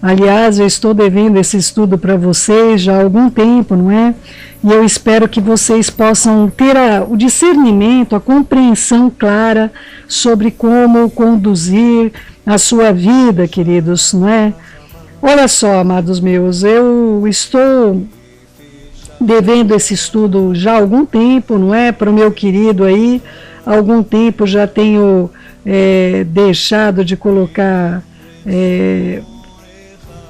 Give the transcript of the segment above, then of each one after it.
Aliás, eu estou devendo esse estudo para vocês já há algum tempo, não é? E eu espero que vocês possam ter o discernimento, a compreensão clara sobre como conduzir a sua vida, queridos, não é? Olha só, amados meus, eu estou devendo esse estudo já há algum tempo, não é? Para o meu querido aí, há algum tempo já tenho deixado de colocar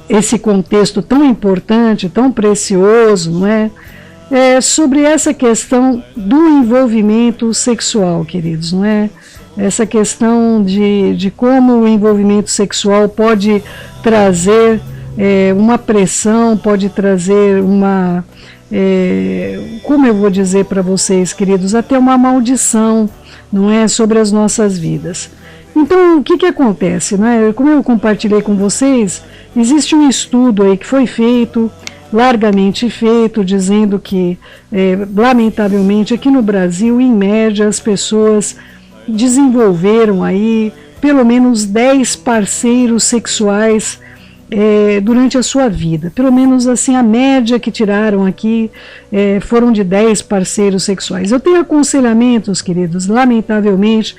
esse contexto tão importante, tão precioso, não é? Sobre essa questão do envolvimento sexual, queridos, não é? Essa questão de como o envolvimento sexual pode trazer uma pressão, pode trazer uma, como eu vou dizer para vocês, queridos, até uma maldição, não é, sobre as nossas vidas. Então, o que acontece, né? Como eu compartilhei com vocês, existe um estudo aí que foi feito, largamente feito, dizendo que, lamentavelmente, aqui no Brasil, em média, as pessoas desenvolveram aí pelo menos 10 parceiros sexuais durante a sua vida. Pelo menos assim, a média que tiraram aqui foram de 10 parceiros sexuais. Eu tenho aconselhamentos, queridos, lamentavelmente,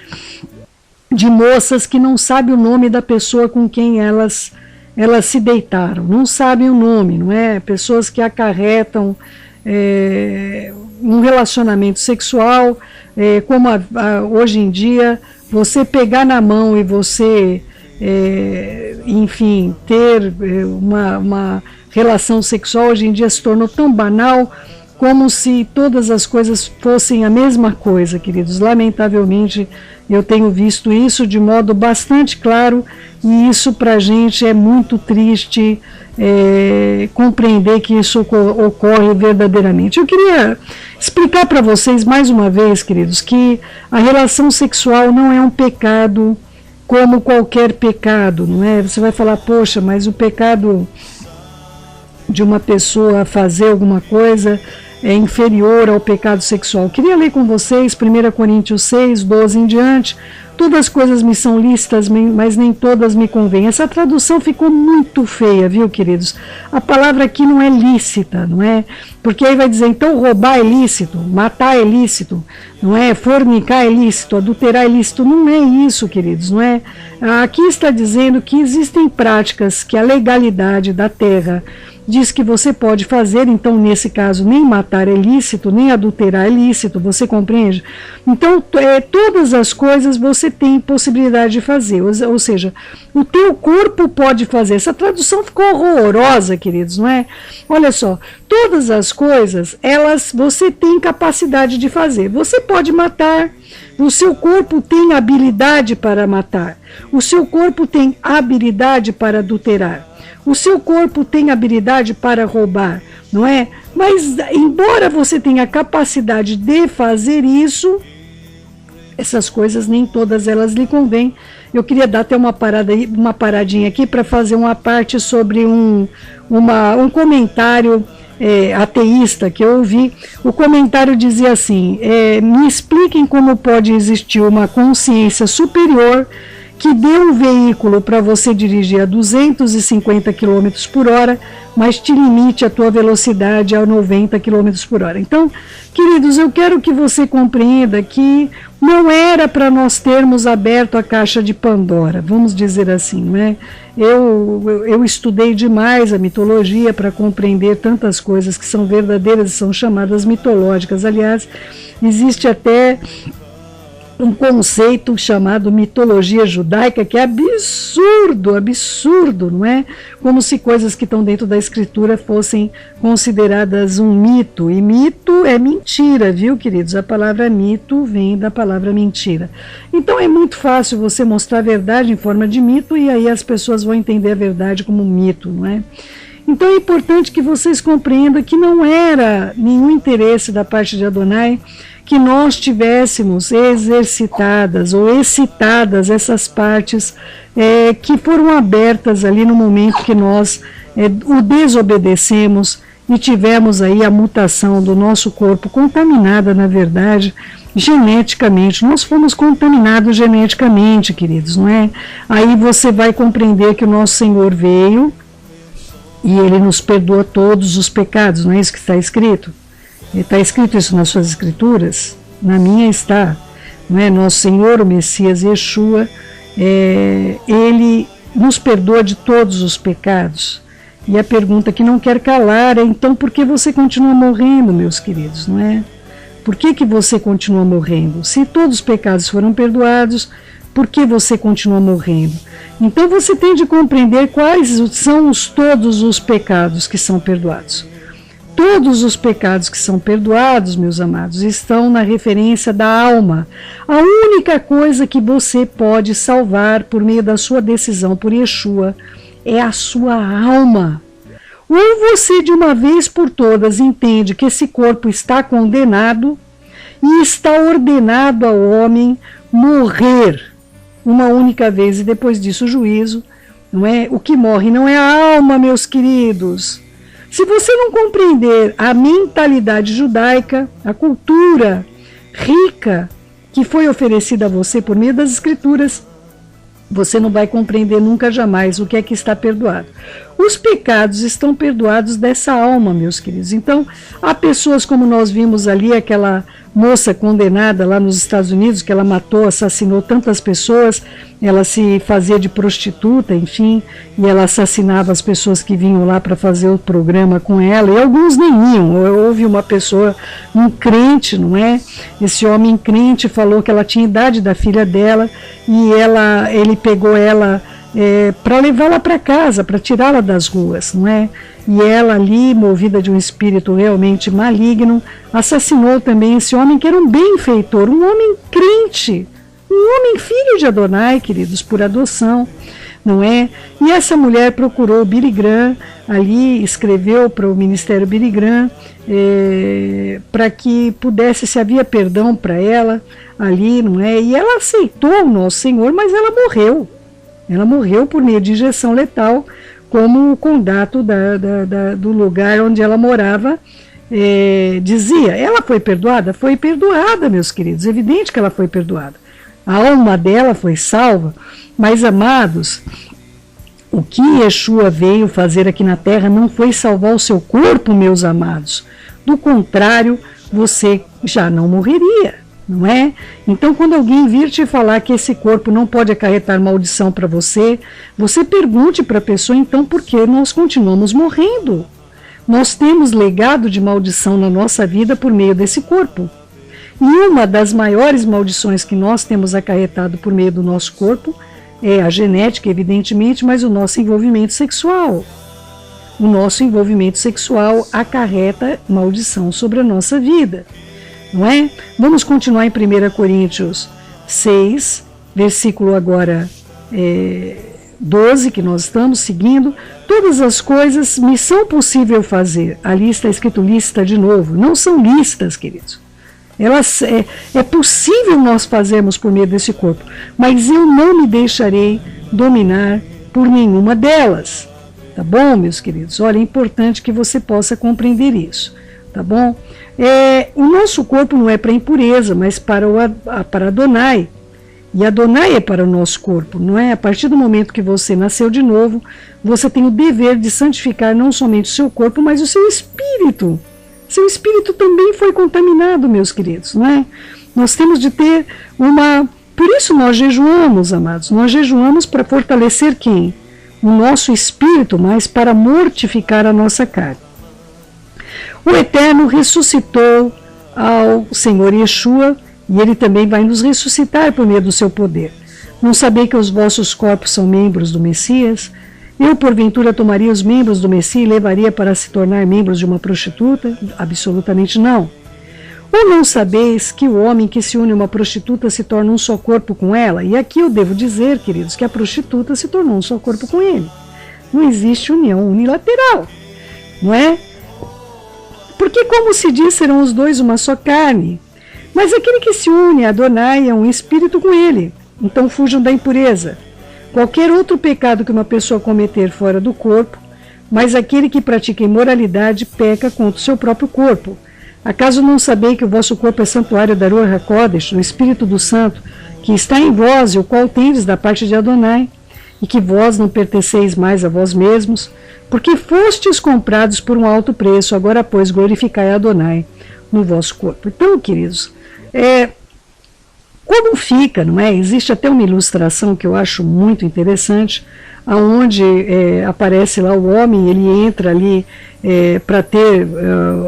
de moças que não sabem o nome da pessoa com quem elas se deitaram, não sabem o nome, não é? Pessoas que acarretam um relacionamento sexual, como hoje em dia, você pegar na mão e você, enfim, ter uma relação sexual, hoje em dia se tornou tão banal, como se todas as coisas fossem a mesma coisa, queridos. Lamentavelmente, eu tenho visto isso de modo bastante claro, e isso para a gente é muito triste compreender que isso ocorre verdadeiramente. Eu queria explicar para vocês mais uma vez, queridos, que a relação sexual não é um pecado como qualquer pecado, não é? Você vai falar, poxa, mas o pecado de uma pessoa fazer alguma coisa é inferior ao pecado sexual. Queria ler com vocês 1 Coríntios 6, 12 em diante. Todas as coisas me são lícitas, mas nem todas me convêm. Essa tradução ficou muito feia, viu, queridos? A palavra aqui não é lícita, não é? Porque aí vai dizer, então roubar é lícito, matar é lícito, não é? Fornicar é lícito, adulterar é lícito. Não é isso, queridos, não é? Aqui está dizendo que existem práticas que a legalidade da terra diz que você pode fazer, então nesse caso nem matar é lícito, nem adulterar é lícito, você compreende? Então todas as coisas você tem possibilidade de fazer, ou seja, o teu corpo pode fazer. Essa tradução ficou horrorosa, queridos, não é? Olha só, todas as coisas, você tem capacidade de fazer. Você pode matar, o seu corpo tem habilidade para matar, o seu corpo tem habilidade para adulterar, o seu corpo tem habilidade para roubar, não é? Mas, embora você tenha capacidade de fazer isso, essas coisas nem todas elas lhe convêm. Eu queria dar até uma paradinha aqui para fazer uma parte sobre um comentário ateísta que eu ouvi. O comentário dizia assim, me expliquem como pode existir uma consciência superior que dê um veículo para você dirigir a 250 km por hora, mas te limite a tua velocidade a 90 km por hora. Então, queridos, eu quero que você compreenda que não era para nós termos aberto a caixa de Pandora, vamos dizer assim, não é? Eu estudei demais a mitologia para compreender tantas coisas que são verdadeiras e são chamadas mitológicas. Aliás, existe até um conceito chamado mitologia judaica, que é absurdo, não é? Como se coisas que estão dentro da escritura fossem consideradas um mito, e mito é mentira, viu, queridos? A palavra mito vem da palavra mentira. Então é muito fácil você mostrar a verdade em forma de mito, e aí as pessoas vão entender a verdade como mito, não é? Então é importante que vocês compreendam que não era nenhum interesse da parte de Adonai que nós tivéssemos exercitadas ou excitadas essas partes que foram abertas ali no momento que nós o desobedecemos e tivemos aí a mutação do nosso corpo contaminada, na verdade, geneticamente. Nós fomos contaminados geneticamente, queridos, não é? Aí você vai compreender que o nosso Senhor veio E Ele nos perdoa todos os pecados, não é isso que está escrito? Está escrito isso nas suas escrituras? Na minha está. Não é? Nosso Senhor, o Messias Yeshua, Ele nos perdoa de todos os pecados. E a pergunta que não quer calar é, então, por que você continua morrendo, meus queridos, não é? Por que você continua morrendo? Se todos os pecados foram perdoados, por que você continua morrendo? Então você tem de compreender quais são todos os pecados que são perdoados. Todos os pecados que são perdoados, meus amados, estão na referência da alma. A única coisa que você pode salvar por meio da sua decisão por Yeshua é a sua alma. Ou você de uma vez por todas entende que esse corpo está condenado e está ordenado ao homem morrer uma única vez e depois disso o juízo, não é? O que morre não é a alma, meus queridos. Se você não compreender a mentalidade judaica, a cultura rica que foi oferecida a você por meio das Escrituras, você não vai compreender nunca jamais o que é que está perdoado. Os pecados estão perdoados dessa alma, meus queridos. Então, há pessoas como nós vimos ali, aquela moça condenada lá nos Estados Unidos, que ela matou, assassinou tantas pessoas, ela se fazia de prostituta, enfim, e ela assassinava as pessoas que vinham lá para fazer o programa com ela, e alguns nem iam. Houve uma pessoa, um crente, não é? Esse homem crente falou que ela tinha a idade da filha dela, e ele pegou ela para levá-la para casa, para tirá-la das ruas, não é? E ela ali, movida de um espírito realmente maligno, assassinou também esse homem que era um benfeitor, um homem crente, um homem filho de Adonai, queridos, por adoção, não é? E essa mulher procurou o Billy Graham, ali escreveu para o Ministério Billy Graham, para que pudesse, se havia perdão para ela ali, não é? E ela aceitou o nosso Senhor, mas ela morreu. Ela morreu por meio de injeção letal, como o condato do lugar onde ela morava dizia. Ela foi perdoada? Foi perdoada, meus queridos. Evidente que ela foi perdoada. A alma dela foi salva. Mas, amados, o que Yeshua veio fazer aqui na terra não foi salvar o seu corpo, meus amados. Do contrário, você já não morreria. Não é? Então, quando alguém vir te falar que esse corpo não pode acarretar maldição para você, você pergunte para a pessoa, então, por que nós continuamos morrendo? Nós temos legado de maldição na nossa vida por meio desse corpo. E uma das maiores maldições que nós temos acarretado por meio do nosso corpo é a genética, evidentemente, mas o nosso envolvimento sexual. O nosso envolvimento sexual acarreta maldição sobre a nossa vida. Não é? Vamos continuar em 1 Coríntios 6, versículo agora 12, que nós estamos seguindo. Todas as coisas me são possível fazer. Ali está escrito lista de novo. Não são listas, queridos. Elas, é possível nós fazermos por meio desse corpo, mas eu não me deixarei dominar por nenhuma delas. Tá bom, meus queridos? Olha, é importante que você possa compreender isso. Tá bom? O nosso corpo não é para impureza, mas para Adonai. E Adonai é para o nosso corpo, não é? A partir do momento que você nasceu de novo, você tem o dever de santificar não somente o seu corpo, mas o seu espírito. Seu espírito também foi contaminado, meus queridos, não é? Nós temos de ter uma... Por isso nós jejuamos, amados. Nós jejuamos para fortalecer quem? O nosso espírito, mas para mortificar a nossa carne. O Eterno ressuscitou ao Senhor Yeshua, e Ele também vai nos ressuscitar por meio do seu poder. Não sabei que os vossos corpos são membros do Messias? Eu, porventura, tomaria os membros do Messias e levaria para se tornar membros de uma prostituta? Absolutamente não. Ou não sabeis que o homem que se une a uma prostituta se torna um só corpo com ela? E aqui eu devo dizer, queridos, que a prostituta se tornou um só corpo com ele. Não existe união unilateral, não é? Porque, como se diz, serão os dois uma só carne. Mas aquele que se une a Adonai é um espírito com ele. Então fujam da impureza. Qualquer outro pecado que uma pessoa cometer fora do corpo, mas aquele que pratica imoralidade peca contra o seu próprio corpo. Acaso não sabei que o vosso corpo é santuário da Ruach HaKodesh, o Espírito do Santo, que está em vós e o qual tendes da parte de Adonai? e que vós não pertenceis mais a vós mesmos, porque fostes comprados por um alto preço, agora, pois, glorificai Adonai no vosso corpo. Então, queridos, como fica, não é? Existe até uma ilustração que eu acho muito interessante, aonde aparece lá o homem, ele entra ali para ter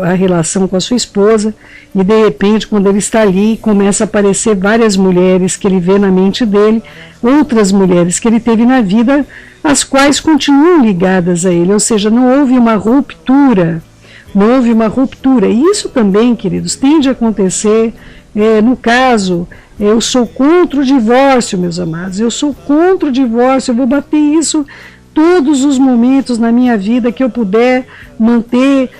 a relação com a sua esposa, e de repente, quando ele está ali, começa a aparecer várias mulheres que ele vê na mente dele, outras mulheres que ele teve na vida, as quais continuam ligadas a ele, ou seja, não houve uma ruptura, e isso também, queridos, tende a acontecer, no caso, eu sou contra o divórcio, meus amados, eu sou contra o divórcio, eu vou bater isso todos os momentos na minha vida que eu puder manter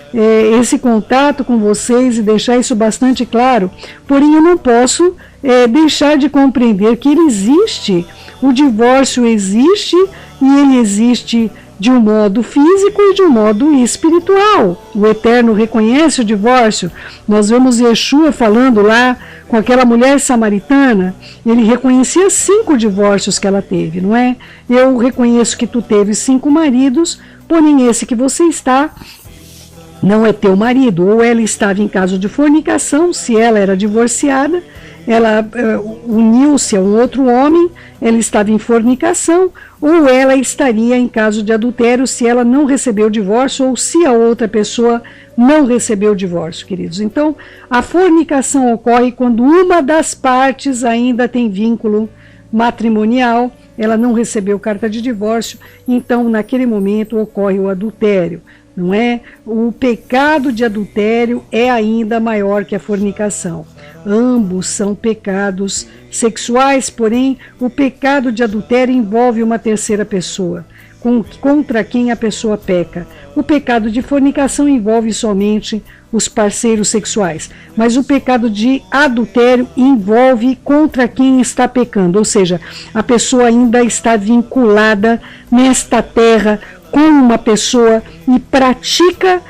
esse contato com vocês e deixar isso bastante claro, porém eu não posso deixar de compreender que ele existe, o divórcio existe e ele existe de um modo físico e de um modo espiritual. O Eterno reconhece o divórcio. Nós vemos Yeshua falando lá com aquela mulher samaritana, ele reconhecia 5 divórcios que ela teve, não é? Eu reconheço que tu teve 5 maridos, porém esse que você está não é teu marido. Ou ela estava em caso de fornicação, se ela era divorciada, ela uniu-se a um outro homem, ela estava em fornicação, ou ela estaria em caso de adultério se ela não recebeu o divórcio, ou se a outra pessoa não recebeu o divórcio, queridos. Então, a fornicação ocorre quando uma das partes ainda tem vínculo matrimonial, ela não recebeu carta de divórcio, então naquele momento ocorre o adultério. Não é? O pecado de adultério é ainda maior que a fornicação. Ambos são pecados sexuais, porém o pecado de adultério envolve uma terceira pessoa, contra quem a pessoa peca. O pecado de fornicação envolve somente os parceiros sexuais, mas o pecado de adultério envolve contra quem está pecando, ou seja, a pessoa ainda está vinculada nesta terra com uma pessoa e pratica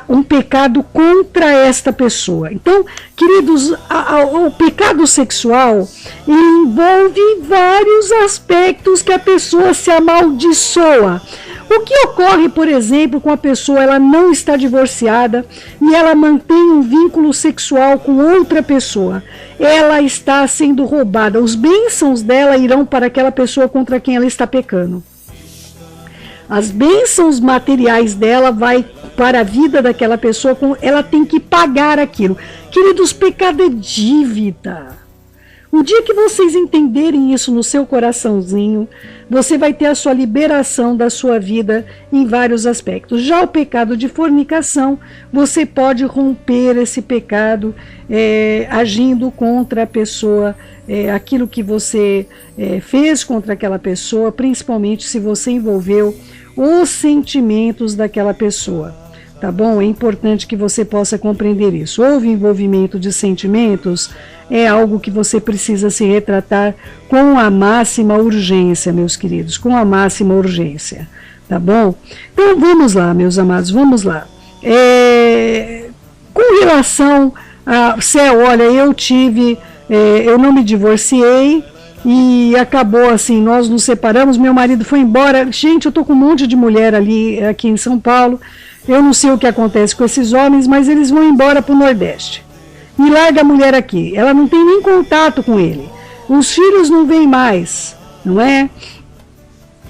um pecado contra esta pessoa. Então, queridos, o pecado sexual envolve vários aspectos que a pessoa se amaldiçoa. O que ocorre, por exemplo, com a pessoa, ela não está divorciada e ela mantém um vínculo sexual com outra pessoa. Ela está sendo roubada. Os bênçãos dela irão para aquela pessoa contra quem ela está pecando. As bênçãos materiais dela vai para a vida daquela pessoa, ela tem que pagar aquilo. Queridos, pecado é dívida. O dia que vocês entenderem isso no seu coraçãozinho, você vai ter a sua liberação da sua vida em vários aspectos. Já o pecado de fornicação, você pode romper esse pecado agindo contra a pessoa, aquilo que você fez contra aquela pessoa, principalmente se você envolveu os sentimentos daquela pessoa. Tá bom? É importante que você possa compreender isso. Houve envolvimento de sentimentos, é algo que você precisa se retratar com a máxima urgência, meus queridos, com a máxima urgência. Tá bom? Então vamos lá, meus amados, vamos lá. Com relação a Céu, olha, eu não me divorciei e acabou assim, nós nos separamos, meu marido foi embora. Gente, eu tô com um monte de mulher aqui em São Paulo. Eu não sei o que acontece com esses homens, mas eles vão embora para o Nordeste. E larga a mulher aqui. Ela não tem nem contato com ele. Os filhos não vêm mais, não é?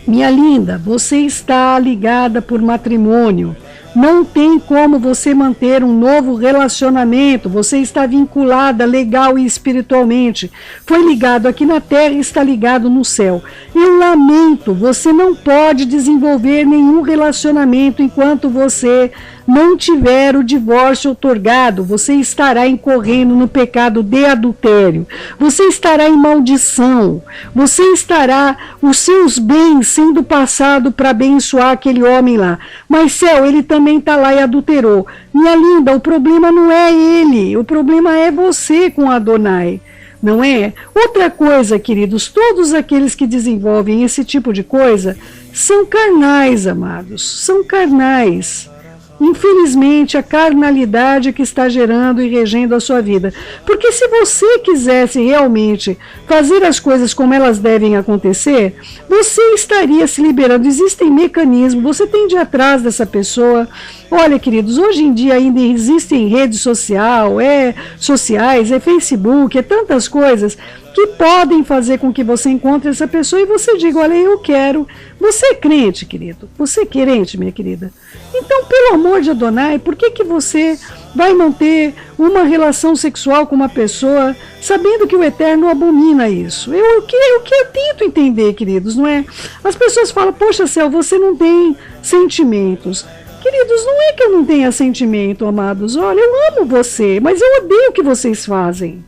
Minha linda, você está ligada por matrimônio. Não tem como você manter um novo relacionamento. Você está vinculada legal e espiritualmente. Foi ligado aqui na terra e está ligado no céu. Eu lamento, você não pode desenvolver nenhum relacionamento enquanto você não tiver o divórcio outorgado. Você estará incorrendo no pecado de adultério. Você estará em maldição. Você estará, os seus bens sendo passado para abençoar aquele homem lá. Mas Céu, ele também está lá e adulterou. Minha linda, o problema não é ele. O problema é você com Adonai. Não é? Outra coisa, queridos, todos aqueles que desenvolvem esse tipo de coisa são carnais, amados. São carnais. Infelizmente, a carnalidade que está gerando e regendo a sua vida. Porque se você quisesse realmente fazer as coisas como elas devem acontecer, você estaria se liberando. Existem mecanismos, você tem de ir atrás dessa pessoa. Olha, queridos, hoje em dia ainda existem redes sociais, Facebook, tantas coisas que podem fazer com que você encontre essa pessoa e você diga, olha, eu quero. Você é crente, querido? Você é crente, minha querida? Então, pelo amor de Adonai, por que você vai manter uma relação sexual com uma pessoa sabendo que o Eterno abomina isso? O que eu tento entender, queridos, não é? As pessoas falam, poxa, Céu, você não tem sentimentos. Queridos, não é que eu não tenha sentimento, amados. Olha, eu amo você, mas eu odeio o que vocês fazem.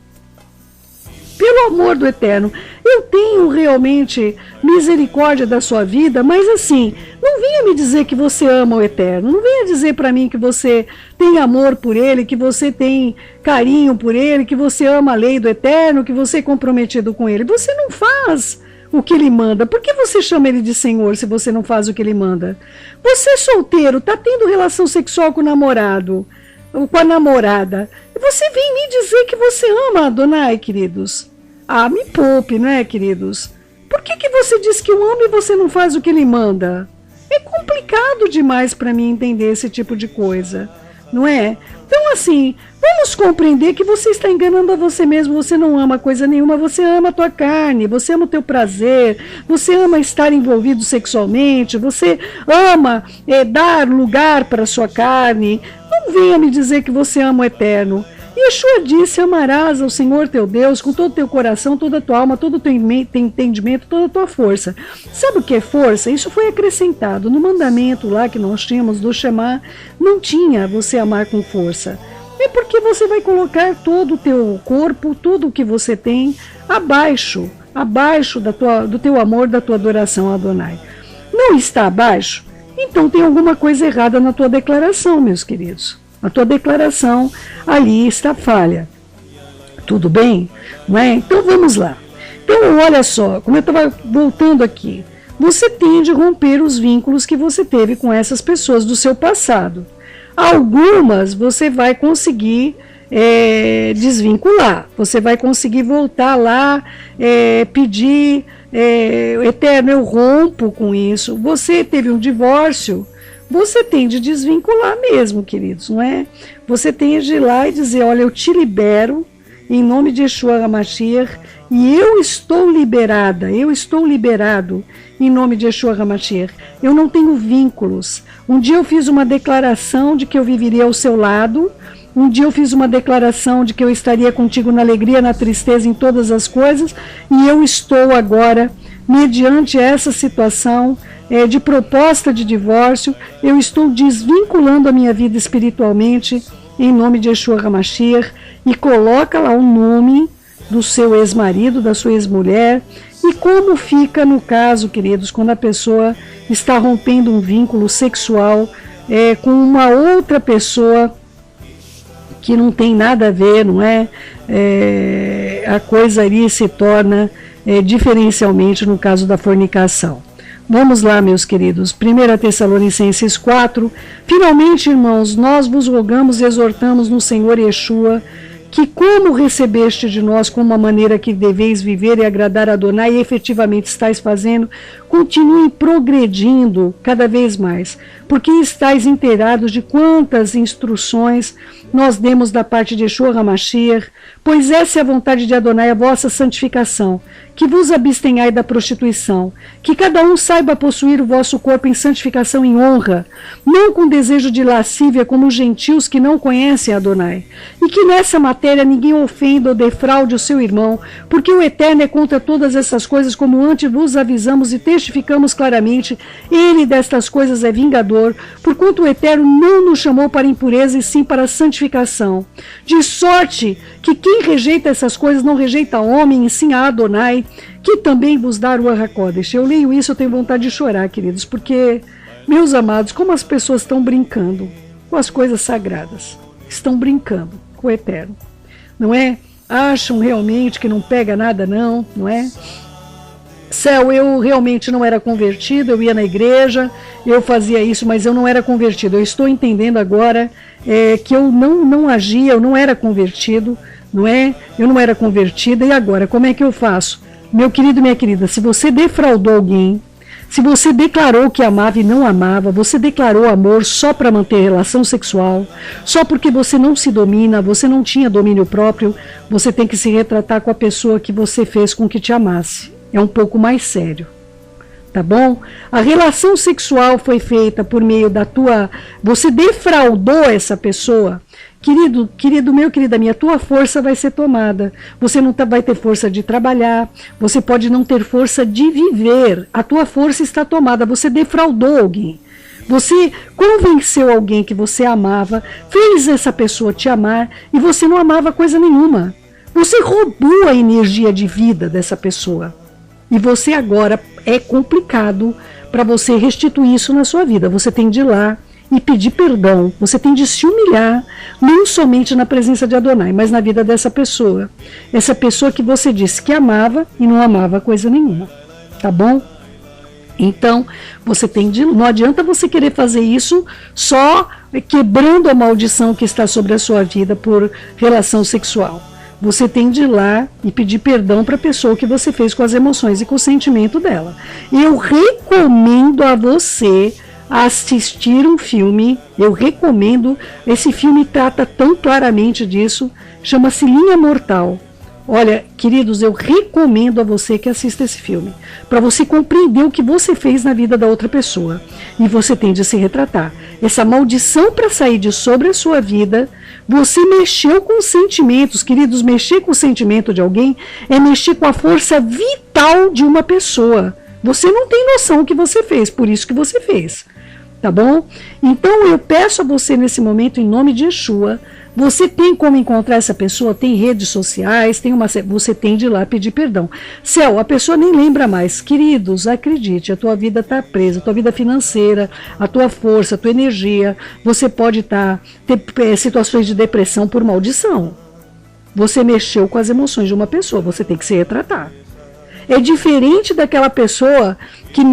Pelo amor do Eterno, eu tenho realmente misericórdia da sua vida, mas assim, não venha me dizer que você ama o Eterno, não venha dizer para mim que você tem amor por Ele, que você tem carinho por Ele, que você ama a lei do Eterno, que você é comprometido com Ele. Você não faz o que Ele manda. Por que você chama Ele de Senhor se você não faz o que Ele manda? Você solteiro, está tendo relação sexual com o namorado, ou com a namorada, e você vem me dizer que você ama Adonai, queridos. Ah, me poupe, não é, queridos? Por que você diz que o ama e você não faz o que Ele manda? É complicado demais para mim entender esse tipo de coisa, não é? Então, assim, vamos compreender que você está enganando a você mesmo. Você não ama coisa nenhuma, você ama a tua carne, você ama o teu prazer, você ama estar envolvido sexualmente, você ama dar lugar para a sua carne. Não venha me dizer que você ama o Eterno. Yeshua disse, amarás ao Senhor teu Deus com todo o teu coração, toda a tua alma, todo o teu entendimento, toda a tua força. Sabe o que é força? Isso foi acrescentado. No mandamento lá que nós tínhamos do Shema, não tinha você amar com força. É porque você vai colocar todo o teu corpo, tudo o que você tem, abaixo do teu amor, da tua adoração a Adonai. Não está abaixo? Então tem alguma coisa errada na tua declaração, meus queridos. A tua declaração ali está falha. Tudo bem? Não é? Então vamos lá. Então olha só, como eu estava voltando aqui. Você tem de romper os vínculos que você teve com essas pessoas do seu passado. Algumas você vai conseguir desvincular. Você vai conseguir voltar lá, pedir, Eterno, eu rompo com isso. Você teve um divórcio. Você tem de desvincular mesmo, queridos, não é? Você tem de ir lá e dizer, olha, eu te libero em nome de Yeshua HaMashiach e eu estou liberada, eu estou liberado em nome de Yeshua HaMashiach. Eu não tenho vínculos. Um dia eu fiz uma declaração de que eu viveria ao seu lado, um dia eu fiz uma declaração de que eu estaria contigo na alegria, na tristeza, em todas as coisas, e eu estou agora, mediante essa situação, de proposta de divórcio, eu estou desvinculando a minha vida espiritualmente em nome de Yeshua HaMashiach e coloca lá o nome do seu ex-marido, da sua ex-mulher. E como fica no caso, queridos, quando a pessoa está rompendo um vínculo sexual com uma outra pessoa que não tem nada a ver, não é? A coisa ali se torna diferencialmente no caso da fornicação. Vamos lá, meus queridos, 1 Tessalonicenses 4. Finalmente, irmãos, nós vos rogamos e exortamos no Senhor Yeshua, que como recebeste de nós como uma maneira que deveis viver e agradar a Adonai e efetivamente estáis fazendo, continuem progredindo cada vez mais, porque estáis inteirados de quantas instruções nós demos da parte de Yeshua HaMashiach, pois essa é a vontade de Adonai, a vossa santificação, que vos abstenhai da prostituição, que cada um saiba possuir o vosso corpo em santificação e em honra, não com desejo de lascívia como os gentios que não conhecem Adonai, e que nessa matéria ninguém ofenda ou defraude o seu irmão, porque o Eterno é contra todas essas coisas, como antes vos avisamos e testificamos claramente, ele destas coisas é vingador, porquanto o Eterno não nos chamou para impureza e sim para santificação, de sorte que quem rejeita essas coisas não rejeita homem, e sim a Adonai, que também vos dá o HaKodesh. Eu leio isso, eu tenho vontade de chorar, queridos, porque, meus amados, como as pessoas estão brincando com as coisas sagradas, estão brincando com o Eterno, não é? Acham realmente que não pega nada, não é? Céu, eu realmente não era convertido, eu ia na igreja, eu fazia isso, mas eu não era convertido. Eu estou entendendo agora que eu não agia, eu não era convertido, não é? Eu não era convertida, e agora, como é que eu faço? Meu querido, minha querida, se você defraudou alguém, se você declarou que amava e não amava, você declarou amor só para manter relação sexual, só porque você não se domina, você não tinha domínio próprio, você tem que se retratar com a pessoa que você fez com que te amasse. É um pouco mais sério, tá bom? A relação sexual foi feita por meio da tua... Você defraudou essa pessoa. Querido meu, querida minha, tua força vai ser tomada. Você não vai ter força de trabalhar, você pode não ter força de viver. A tua força está tomada, você defraudou alguém. Você convenceu alguém que você amava, fez essa pessoa te amar e você não amava coisa nenhuma. Você roubou a energia de vida dessa pessoa. E você agora é complicado para você restituir isso na sua vida. Você tem de ir lá e pedir perdão. Você tem de se humilhar, não somente na presença de Adonai, mas na vida dessa pessoa. Essa pessoa que você disse que amava e não amava coisa nenhuma. Tá bom? Então, você tem de... Não adianta você querer fazer isso só quebrando a maldição que está sobre a sua vida por relação sexual. Você tem de ir lá e pedir perdão para a pessoa que você fez com as emoções e com o sentimento dela. Eu recomendo a você assistir um filme, eu recomendo, esse filme trata tão claramente disso, chama-se Linha Mortal. Olha, queridos, eu recomendo a você que assista esse filme, para você compreender o que você fez na vida da outra pessoa. E você tem de se retratar. Essa maldição para sair de sobre a sua vida, você mexeu com os sentimentos. Queridos, mexer com o sentimento de alguém é mexer com a força vital de uma pessoa. Você não tem noção do que você fez, por isso que você fez. Tá bom? Então eu peço a você nesse momento, em nome de Yeshua, você tem como encontrar essa pessoa? Tem redes sociais, você tem de ir lá pedir perdão. Céu, a pessoa nem lembra mais. Queridos, acredite, a tua vida está presa, a tua vida financeira, a tua força, a tua energia. Você pode ter situações de depressão por maldição. Você mexeu com as emoções de uma pessoa, você tem que se retratar. É diferente daquela pessoa que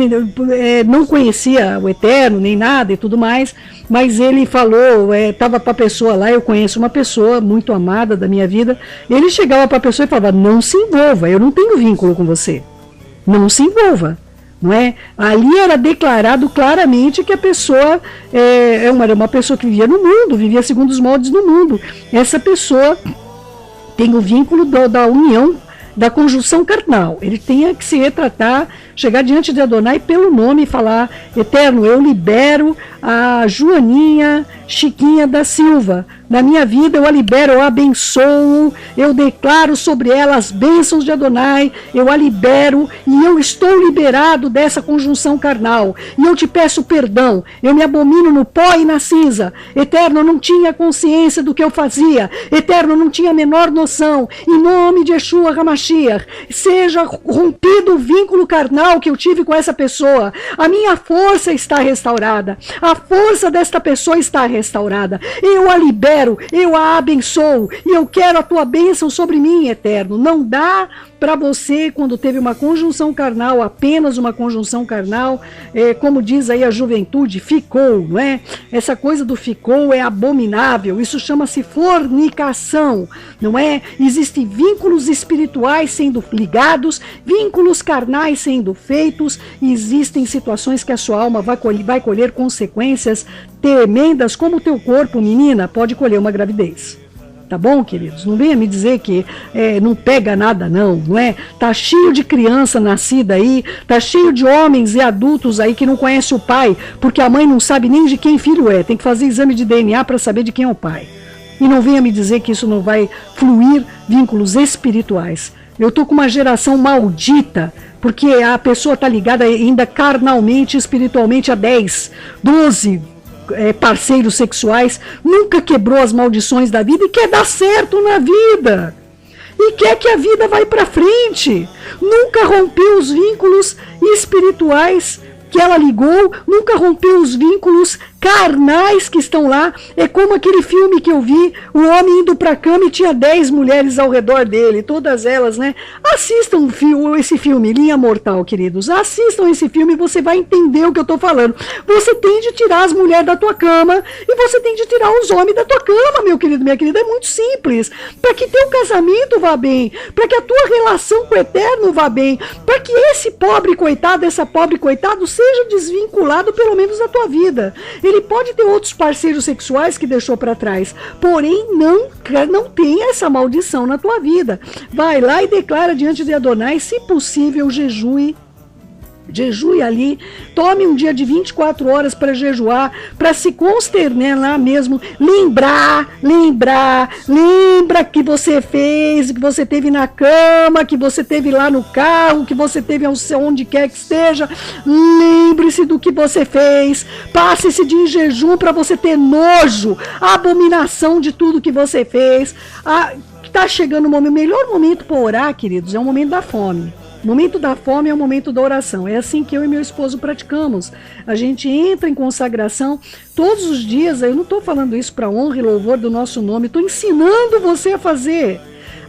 não conhecia o Eterno, nem nada e tudo mais, mas ele falou, estava para a pessoa lá, eu conheço uma pessoa muito amada da minha vida, ele chegava para a pessoa e falava, não se envolva, eu não tenho vínculo com você, não se envolva. Não é? Ali era declarado claramente que a pessoa era uma pessoa que vivia no mundo, vivia segundo os moldes do mundo. Essa pessoa tem o vínculo da união, da conjunção carnal. Ele tinha que se retratar, chegar diante de Adonai pelo nome e falar, Eterno, eu libero a Joaninha Chiquinha da Silva. Na minha vida eu a libero, eu a abençoo, eu declaro sobre ela as bênçãos de Adonai, eu a libero e eu estou liberado dessa conjunção carnal. E eu te peço perdão, eu me abomino no pó e na cinza. Eterno, eu não tinha consciência do que eu fazia. Eterno, eu não tinha a menor noção. Em nome de Yeshua HaMashiach, seja rompido o vínculo carnal que eu tive com essa pessoa. A minha força está restaurada. A força desta pessoa está restaurada. Eu a libero, eu a abençoo e eu quero a tua bênção sobre mim, Eterno. Não dá para você, quando teve uma conjunção carnal, apenas uma conjunção carnal, como diz aí a juventude, ficou, não é? Essa coisa do ficou é abominável, isso chama-se fornicação, não é? Existem vínculos espirituais sendo ligados, vínculos carnais sendo feitos, e existem situações que a sua alma vai colher consequências tremendas, como o teu corpo, menina, pode colher uma gravidez. Tá bom, queridos? Não venha me dizer que não pega nada, não é? Tá cheio de criança nascida aí, tá cheio de homens e adultos aí que não conhecem o pai, porque a mãe não sabe nem de quem filho é, tem que fazer exame de DNA para saber de quem é o pai. E não venha me dizer que isso não vai fluir vínculos espirituais. Eu tô com uma geração maldita, porque a pessoa tá ligada ainda carnalmente, espiritualmente a 10, 12 parceiros sexuais, nunca quebrou as maldições da vida e quer dar certo na vida. E quer que a vida vá para frente. Nunca rompeu os vínculos espirituais que ela ligou, nunca rompeu os vínculos carnais que estão lá. É como aquele filme que eu vi, o homem indo para a cama e tinha 10 mulheres ao redor dele, todas elas, né? Assistam esse filme, Linha Mortal, queridos. Assistam esse filme e você vai entender o que eu estou falando. Você tem de tirar as mulheres da tua cama e você tem de tirar os homens da tua cama, meu querido, minha querida. É muito simples. Para que teu casamento vá bem, para que a tua relação com o Eterno vá bem, para que esse pobre coitado, essa pobre coitado seja desvinculado pelo menos da tua vida. Ele pode ter outros parceiros sexuais que deixou para trás, porém não tenha essa maldição na tua vida. Vai lá e declara diante de Adonai, se possível, jejue ali, tome um dia de 24 horas para jejuar, para se consternar lá mesmo, lembra que você fez, que você teve na cama, que você teve lá no carro, que você teve onde quer que esteja. Lembre-se do que você fez, passe esse dia em jejum para você ter nojo, a abominação de tudo que você fez. Está chegando o melhor momento para orar, queridos, é o momento da fome. O momento da fome é o momento da oração. É assim que eu e meu esposo praticamos. A gente entra em consagração todos os dias. Eu não estou falando isso para honra e louvor do nosso nome. Estou ensinando você a fazer.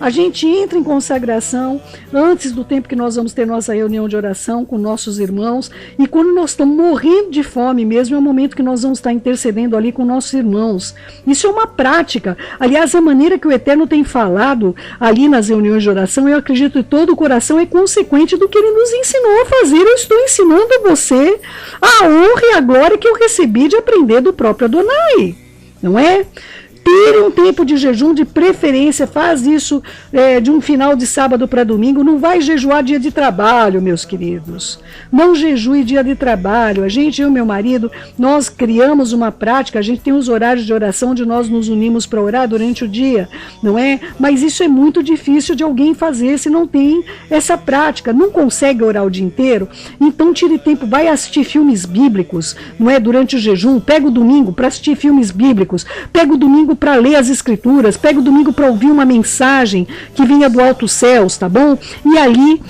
A gente entra em consagração antes do tempo que nós vamos ter nossa reunião de oração com nossos irmãos. E quando nós estamos morrendo de fome mesmo, é o momento que nós vamos estar intercedendo ali com nossos irmãos. Isso é uma prática. Aliás, a maneira que o Eterno tem falado ali nas reuniões de oração, eu acredito que todo o coração é consequente do que ele nos ensinou a fazer. Eu estou ensinando a você a honra e a glória que eu recebi de aprender do próprio Adonai. Não é? Tire um tempo de jejum, de preferência, faz isso de um final de sábado para domingo. Não vai jejuar dia de trabalho, meus queridos. Não jejue dia de trabalho. Eu e meu marido, nós criamos uma prática, a gente tem os horários de oração onde nós nos unimos para orar durante o dia, não é? Mas isso é muito difícil de alguém fazer se não tem essa prática. Não consegue orar o dia inteiro? Então tire tempo, vai assistir filmes bíblicos, não é? Durante o jejum, pega o domingo para assistir filmes bíblicos, pega o domingo para ler as escrituras, pega o domingo para ouvir uma mensagem que vinha do alto céus, tá bom? E ali,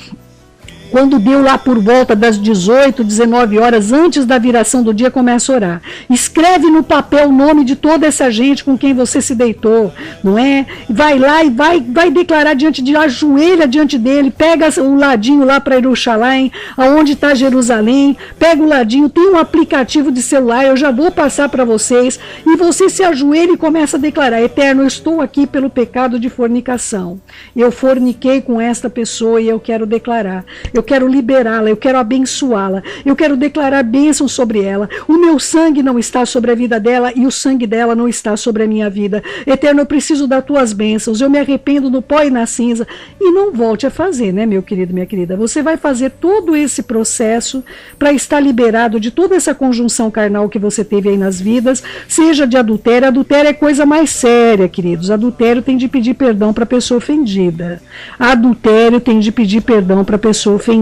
quando deu lá por volta das 18, 19 horas, antes da viração do dia, começa a orar. Escreve no papel o nome de toda essa gente com quem você se deitou, não é? Vai lá e vai declarar ajoelha diante dele, pega o ladinho lá para Jerusalém, aonde está Jerusalém, pega o ladinho, tem um aplicativo de celular, eu já vou passar para vocês, e você se ajoelha e começa a declarar: Eterno, eu estou aqui pelo pecado de fornicação. Eu forniquei com esta pessoa e eu quero declarar. Eu quero liberá-la, eu quero abençoá-la, eu quero declarar bênção sobre ela. O meu sangue não está sobre a vida dela e o sangue dela não está sobre a minha vida. Eterno, eu preciso das tuas bênçãos, eu me arrependo no pó e na cinza. E não volte a fazer, né, meu querido, minha querida? Você vai fazer todo esse processo para estar liberado de toda essa conjunção carnal que você teve aí nas vidas, seja de adultério. Adultério é coisa mais séria, queridos. Adultério tem de pedir perdão para a pessoa ofendida. Adultério tem de pedir perdão para a pessoa ofendida.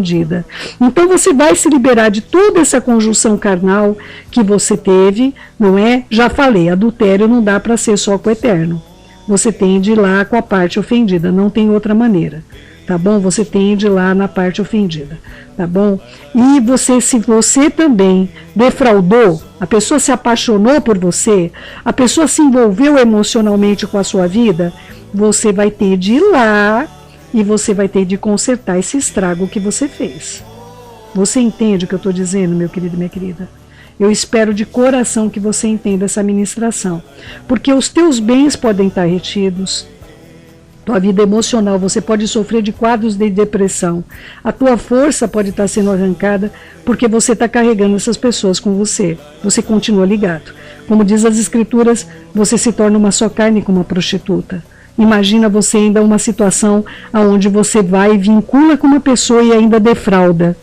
Então você vai se liberar de toda essa conjunção carnal que você teve, não é? Já falei, adultério não dá para ser só com o Eterno. Você tem de ir lá com a parte ofendida, não tem outra maneira, tá bom? Você tem de ir lá na parte ofendida, tá bom? E se você também defraudou, a pessoa se apaixonou por você, a pessoa se envolveu emocionalmente com a sua vida, você vai ter de ir lá e você vai ter de consertar esse estrago que você fez. Você entende o que eu estou dizendo, meu querido e minha querida? Eu espero de coração que você entenda essa ministração. Porque os teus bens podem estar retidos. Tua vida emocional, você pode sofrer de quadros de depressão. A tua força pode estar sendo arrancada porque você está carregando essas pessoas com você. Você continua ligado. Como diz as escrituras, você se torna uma só carne com uma prostituta. Imagina você ainda uma situação onde você vai e vincula com uma pessoa e ainda defrauda.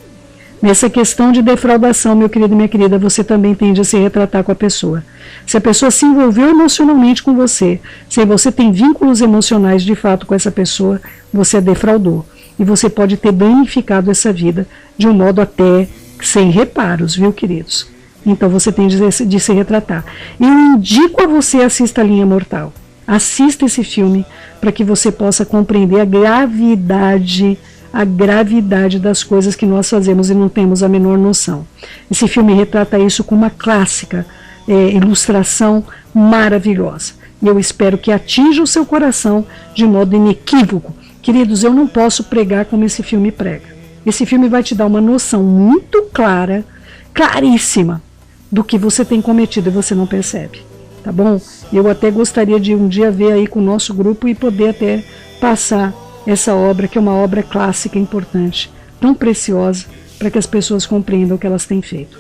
Nessa questão de defraudação, meu querido e minha querida, você também tende a se retratar com a pessoa. Se a pessoa se envolveu emocionalmente com você, se você tem vínculos emocionais de fato com essa pessoa, você a defraudou. E você pode ter danificado essa vida de um modo até sem reparos, viu, queridos? Então você tem de se retratar. Eu indico a você assista a Linha Mortal. Assista esse filme para que você possa compreender a gravidade das coisas que nós fazemos e não temos a menor noção. Esse filme retrata isso com uma clássica ilustração maravilhosa. E eu espero que atinja o seu coração de modo inequívoco. Queridos, eu não posso pregar como esse filme prega. Esse filme vai te dar uma noção muito clara, claríssima, do que você tem cometido e você não percebe. Tá bom? Eu até gostaria de um dia ver aí com o nosso grupo e poder até passar essa obra, que é uma obra clássica importante, tão preciosa, para que as pessoas compreendam o que elas têm feito.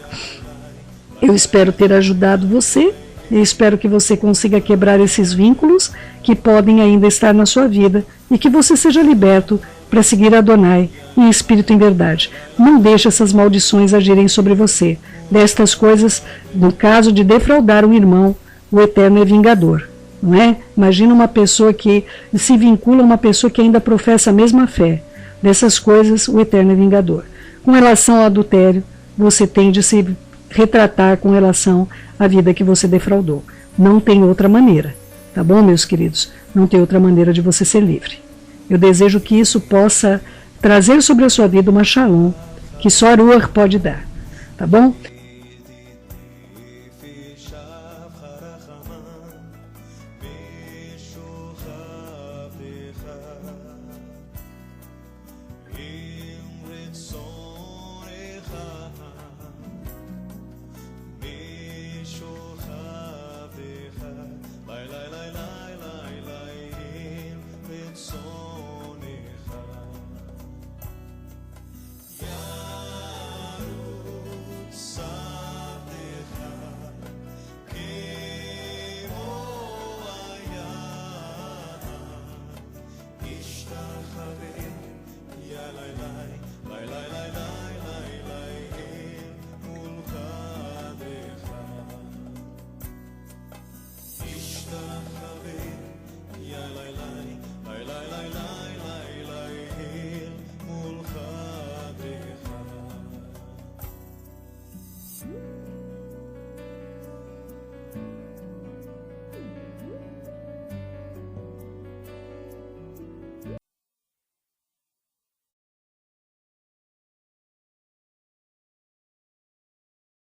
Eu espero ter ajudado você, eu espero que você consiga quebrar esses vínculos que podem ainda estar na sua vida e que você seja liberto para seguir Adonai em espírito e em verdade. Não deixe essas maldições agirem sobre você. Destas coisas, no caso de defraudar um irmão, o Eterno é vingador. Não é? Imagina uma pessoa que se vincula a uma pessoa que ainda professa a mesma fé. Dessas coisas, o Eterno é vingador. Com relação ao adultério, você tem de se retratar com relação à vida que você defraudou. Não tem outra maneira, tá bom, meus queridos? Não tem outra maneira de você ser livre. Eu desejo que isso possa trazer sobre a sua vida uma shalom que só a Ruach pode dar, tá bom?